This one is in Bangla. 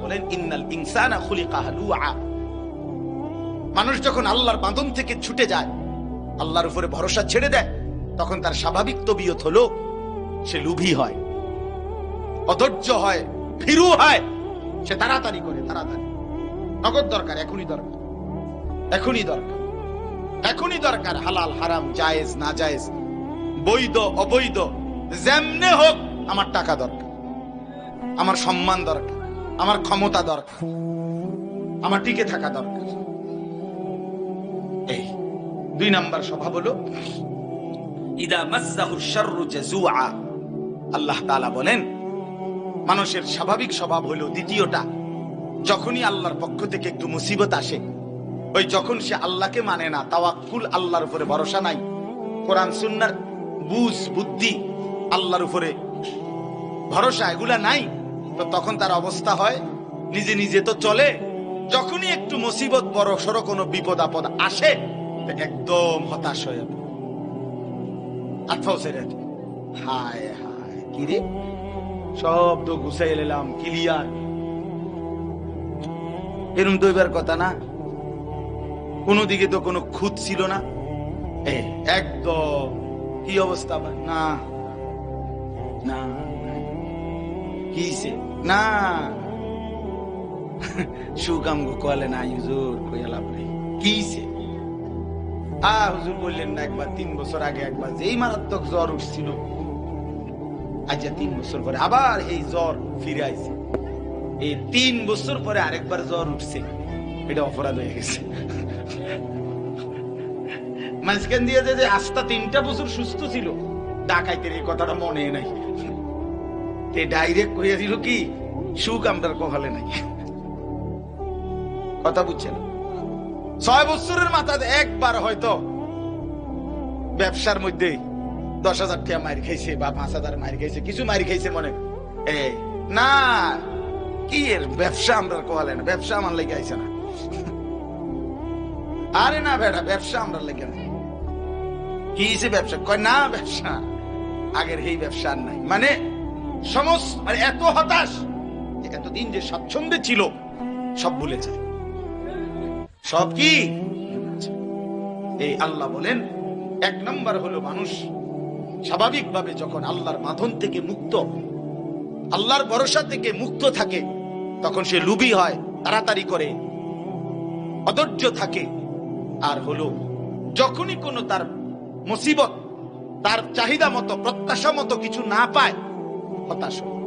বলেন ইন্নাল ইনসানা খুলিকা হালুআ, মানুষ যখন আল্লাহর বাঁধন থেকে ছুটে যায়, আল্লাহর উপরে ভরসা ছেড়ে দেয়, তখন তার স্বাভাবিক তবিয়ত হলো সে লোভী হয়, অধৈর্য হয়, ভীরু হয়, সে তাড়াতাড়ি করে, তাড়াতাড়ি নগদ দরকার, এখনই দরকার, এখনই দরকার, এখনই দরকার, হালাল হারাম জায়েজ না জায়েজ বৈধ অবৈধ যেমনে হোক আমার টাকা দরকার, আমার সম্মান দরকার, আমার ক্ষমতা দরকার, আমার টিকে থাকা দরকার। এই 2 নাম্বার স্বভাব হলো ইদা মাসসাহুশ শাররু জাযুআ। আল্লাহ তাআলা বলেন মানুষের স্বাভাবিক স্বভাব হলো দ্বিতীয়টা, যখনই আল্লাহর পক্ষ থেকে একটু মুসিবত আসে, ওই যখন সে আল্লাহকে মানে না, তাওয়াক্কুল, আল্লাহর উপরে ভরসা নাই, কোরআন সুন্নাহর বুঝ বুদ্ধি, আল্লাহর উপরে ভরসা এগুলা নাই, তো তখন তার অবস্থা হয় নিজে নিজে তো চলে, যখনই একটু মুসিবত বড় সড়ো কোনো বিপদ আপদ আসে একদম হতাশ হয়ে যাবে, আত্মাও ছেড়ে দেয়। হায় হায় কি রে, সব তো গুছাই এলাম ক্লিয়ার, এরকম তো এবার কথা না, কোনো দিকে তো কোনো খুঁত ছিল না, একদম কি অবস্থা, না না কিছে না সুকাম গো কলে না হুজুর কইয়া লাভ নাই, কিছে হুজুর বললেন না একবার 3 বছর আগে একবার যেই মারাত্মক জ্বর উঠছিল, আজ 3 বছর পরে আবার এই জ্বর ফিরে আইছে, এই 3 বছর পরে আরেকবার জ্বর উঠছে, এটা অপরাধ হয়ে গেছে। মাঝখান দিয়ে যে আস্তা 3টা বছর সুস্থ ছিল, ডাকাইতের এই কথাটা মনে নাই, তে ডাইরেক্ট কইয়া দিল কি সুখ আমরার কপালে নাই, কথা বুঝছেন? 6 বছরের মাথায় একবার হয়তো ব্যবসার মধ্যে 10,000 টাকা মার খাইছে বা 5,000 মার খাইছে, কিছু মার খাইছে মনে, না কি এর ব্যবসা আমরার কপালে না, ব্যবসা আমার লেগে আইছে না, আরে না বেটা ব্যবসা আমরা লেগে না, কি ব্যবসা কয় না, ব্যবসা আগের এই ব্যবসা আর নাই, মানে সমস্ত মানে এত হতাশ, এতদিন যে স্বাচ্ছন্দ্যে ছিল সব ভুলে যায়, সব কি এই আল্লাহ বলেন 1 নাম্বার হলো মানুষ স্বাভাবিকভাবে যখন আল্লাহর বাঁধন থেকে মুক্ত, আল্লাহর ভরসা থেকে মুক্ত থাকে, তখন সে লোভী হয়, তাড়াতাড়ি করে, অধৈর্য থাকে, আর হলো যখনই কোনো তার মুসিবত তার চাহিদা মতো প্রত্যাশা মতো কিছু না পায় হতাশ হয়।